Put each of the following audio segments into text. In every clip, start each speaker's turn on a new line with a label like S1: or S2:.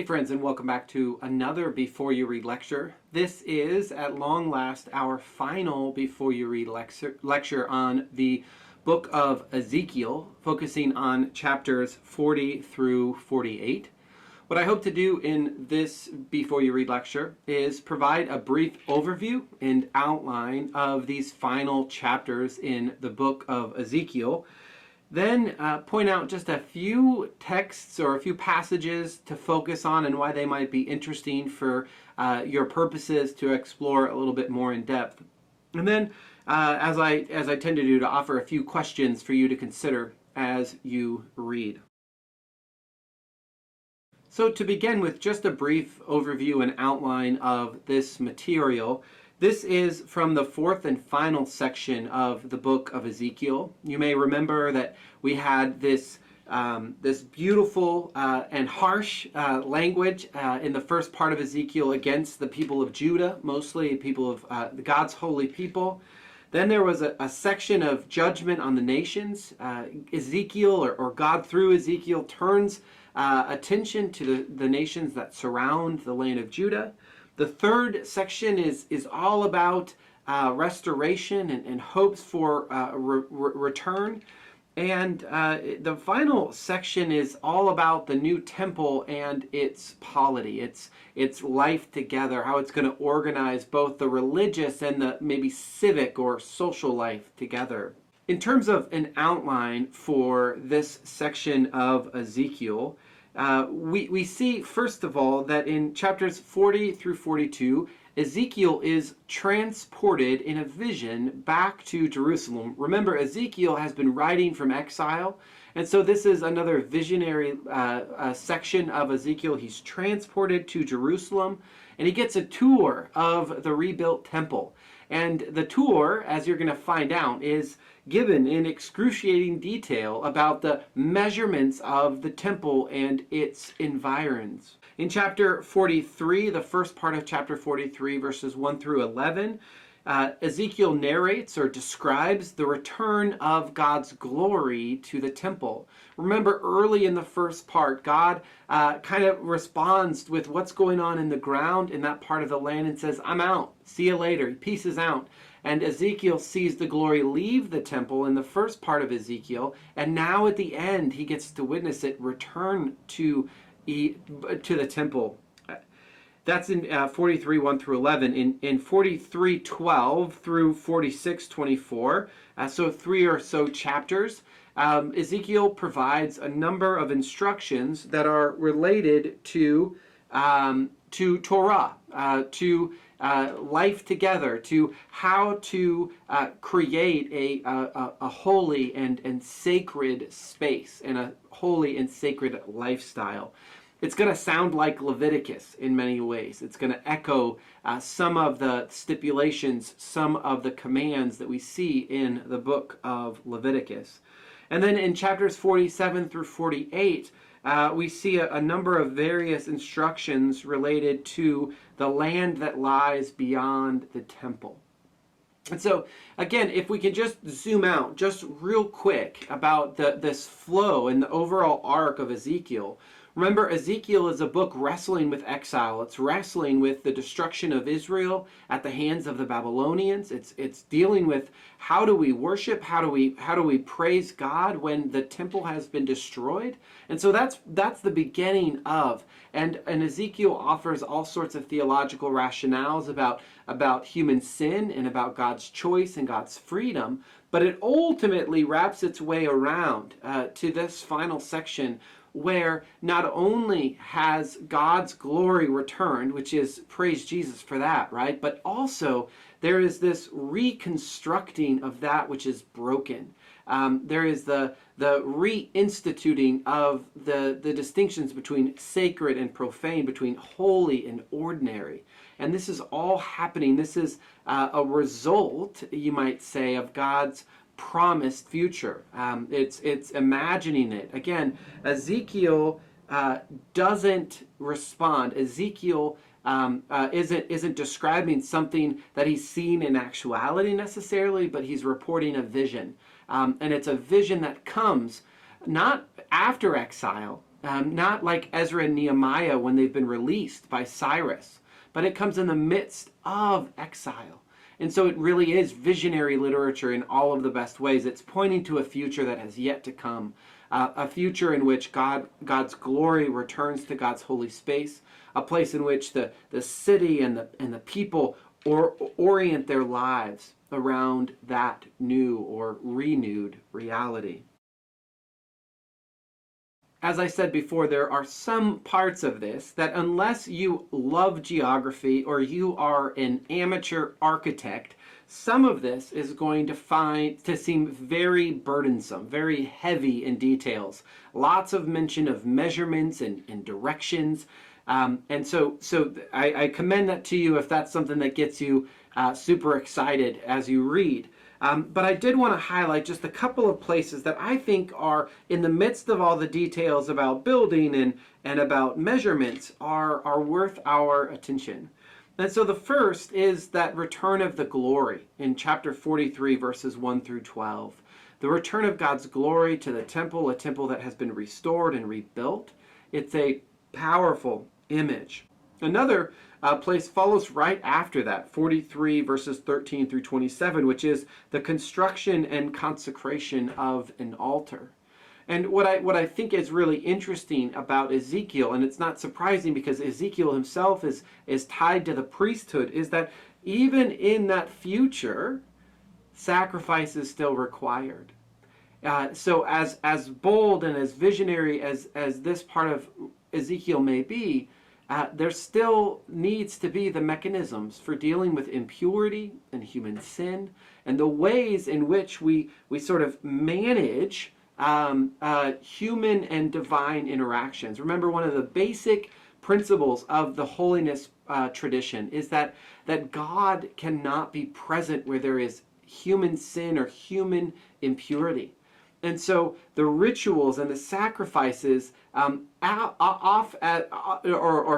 S1: friends, and welcome back to another Before You Read lecture. This is, at long last, our final Before You Read lecture on the book of Ezekiel, focusing on chapters 40 through 48. What I hope to do in this Before You Read lecture is provide a brief overview and outline of these final chapters in the book of Ezekiel. Then point out just a few texts or a few passages to focus on and why they might be interesting for your purposes to explore a little bit more in depth. And then, as I tend to do, to offer a few questions for you to consider as you read. So to begin with, just a brief overview and outline of this material. This is from the fourth and final section of the book of Ezekiel. You may remember that we had this beautiful and harsh language in the first part of Ezekiel against the people of Judah, mostly people of God's holy people. Then there was a section of judgment on the nations. Ezekiel, or God through Ezekiel, turns attention to the nations that surround the land of Judah. The third section is all about restoration and hopes for return. And the final section is all about the new temple and its polity, its life together, how it's going to organize both the religious and the maybe civic or social life together. In terms of an outline for this section of Ezekiel, we see, first of all, that in chapters 40 through 42, Ezekiel is transported in a vision back to Jerusalem. Remember, Ezekiel has been writing from exile, and so this is another visionary section of Ezekiel. He's transported to Jerusalem, and he gets a tour of the rebuilt temple. And the tour, as you're going to find out, is given in excruciating detail about the measurements of the temple and its environs. In chapter 43, the first part of chapter 43, verses 1 through 11, Ezekiel narrates or describes the return of God's glory to the temple. Remember, early in the first part, God kind of responds with what's going on in the ground in that part of the land and says, "I'm out. See you later." He pieces out. And Ezekiel sees the glory leave the temple in the first part of Ezekiel, and now at the end he gets to witness it return to the temple. That's in 43, 1 through 11. In 43, 12 through 46, 24, so 3 or so chapters, Ezekiel provides a number of instructions that are related to Torah, to life together, to how to create a holy and sacred space and a holy and sacred lifestyle. It's going to sound like Leviticus in many ways. It's going to echo some of the stipulations, some of the commands that we see in the book of Leviticus. And then in chapters 47 through 48, we see a number of various instructions related to the land that lies beyond the temple. And so, again, if we could just zoom out just real quick about this flow and the overall arc of Ezekiel. Remember, Ezekiel is a book wrestling with exile. It's wrestling with the destruction of Israel at the hands of the Babylonians. It's dealing with how do we worship, how do we praise God when the temple has been destroyed. And so that's the beginning of. And Ezekiel offers all sorts of theological rationales about human sin and about God's choice and God's freedom. But it ultimately wraps its way around to this final section, where not only has God's glory returned, which is praise Jesus for that, right? But also there is this reconstructing of that which is broken. There is the reinstituting of the distinctions between sacred and profane, between holy and ordinary. And this is all happening. This is a result, you might say, of God's promised future. It's imagining it. Again, Ezekiel doesn't respond. Ezekiel isn't describing something that he's seen in actuality necessarily, but he's reporting a vision. And it's a vision that comes not after exile, not like Ezra and Nehemiah when they've been released by Cyrus, but it comes in the midst of exile. And so it really is visionary literature in all of the best ways. It's pointing to a future that has yet to come, a future in which God's glory returns to God's holy space, a place in which the city and the people orient their lives around that new or renewed reality. As I said before, there are some parts of this that unless you love geography or you are an amateur architect, some of this is going to seem very burdensome, very heavy in details. Lots of mention of measurements and directions. And so I commend that to you if that's something that gets you super excited as you read. But I did want to highlight just a couple of places that I think are, in the midst of all the details about building and about measurements, are worth our attention. And so the first is that return of the glory in chapter 43, verses 1 through 12. The return of God's glory to the temple, a temple that has been restored and rebuilt. It's a powerful image. Another place follows right after that, 43 verses 13 through 27, which is the construction and consecration of an altar. And what I think is really interesting about Ezekiel, and it's not surprising because Ezekiel himself is tied to the priesthood, is that even in that future, sacrifice is still required. So as bold and as visionary as this part of Ezekiel may be, there still needs to be the mechanisms for dealing with impurity and human sin and the ways in which we sort of manage human and divine interactions. Remember, one of the basic principles of the holiness tradition is that God cannot be present where there is human sin or human impurity. And so the rituals and the sacrifices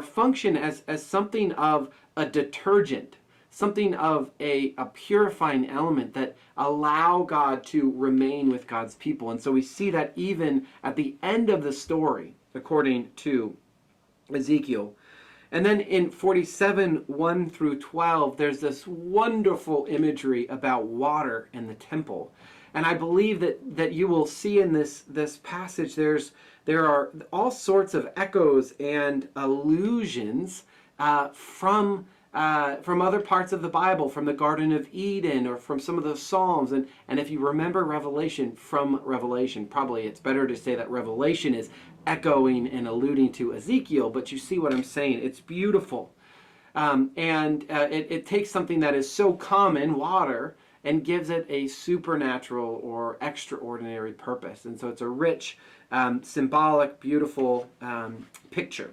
S1: function as something of a detergent, something of a purifying element that allow God to remain with God's people. And so we see that even at the end of the story, according to Ezekiel. And then in 47, 1 through 12, there's this wonderful imagery about water in the temple. And I believe that you will see in this passage there are all sorts of echoes and allusions from other parts of the Bible, from the Garden of Eden or from some of the Psalms. And if you remember Revelation, from Revelation, probably it's better to say that Revelation is echoing and alluding to Ezekiel, but you see what I'm saying. It's beautiful. It takes something that is so common, water, and gives it a supernatural or extraordinary purpose. And so it's a rich, symbolic, beautiful picture.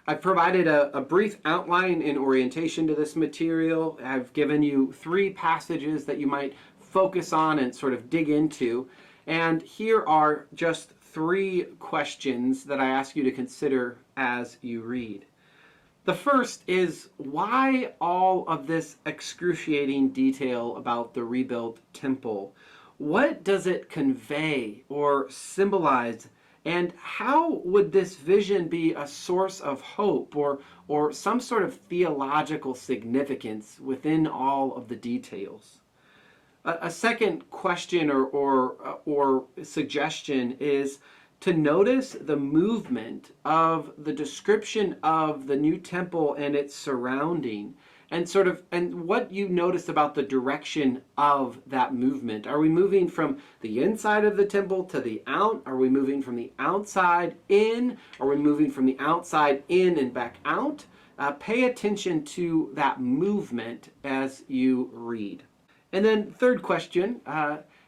S1: I've provided a brief outline and orientation to this material. I've given you 3 passages that you might focus on and sort of dig into. And here are just 3 questions that I ask you to consider as you read. The first is, why all of this excruciating detail about the rebuilt temple? What does it convey or symbolize? And how would this vision be a source of hope or some sort of theological significance within all of the details? A second question or suggestion is to notice the movement of the description of the new temple and its surrounding, and what you notice about the direction of that movement. Are we moving from the inside of the temple to the out? Are we moving from the outside in? Are we moving from the outside in and back out? Pay attention to that movement as you read. And then third question,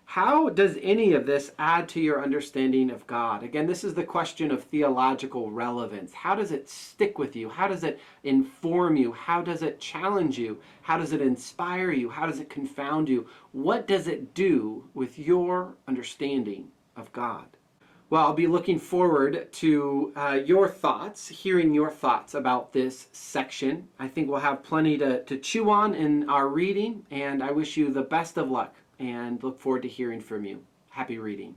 S1: how does any of this add to your understanding of God? Again, this is the question of theological relevance. How does it stick with you? How does it inform you? How does it challenge you? How does it inspire you? How does it confound you? What does it do with your understanding of God? Well, I'll be looking forward to your thoughts, hearing your thoughts about this section. I think we'll have plenty to chew on in our reading, and I wish you the best of luck and look forward to hearing from you. Happy reading.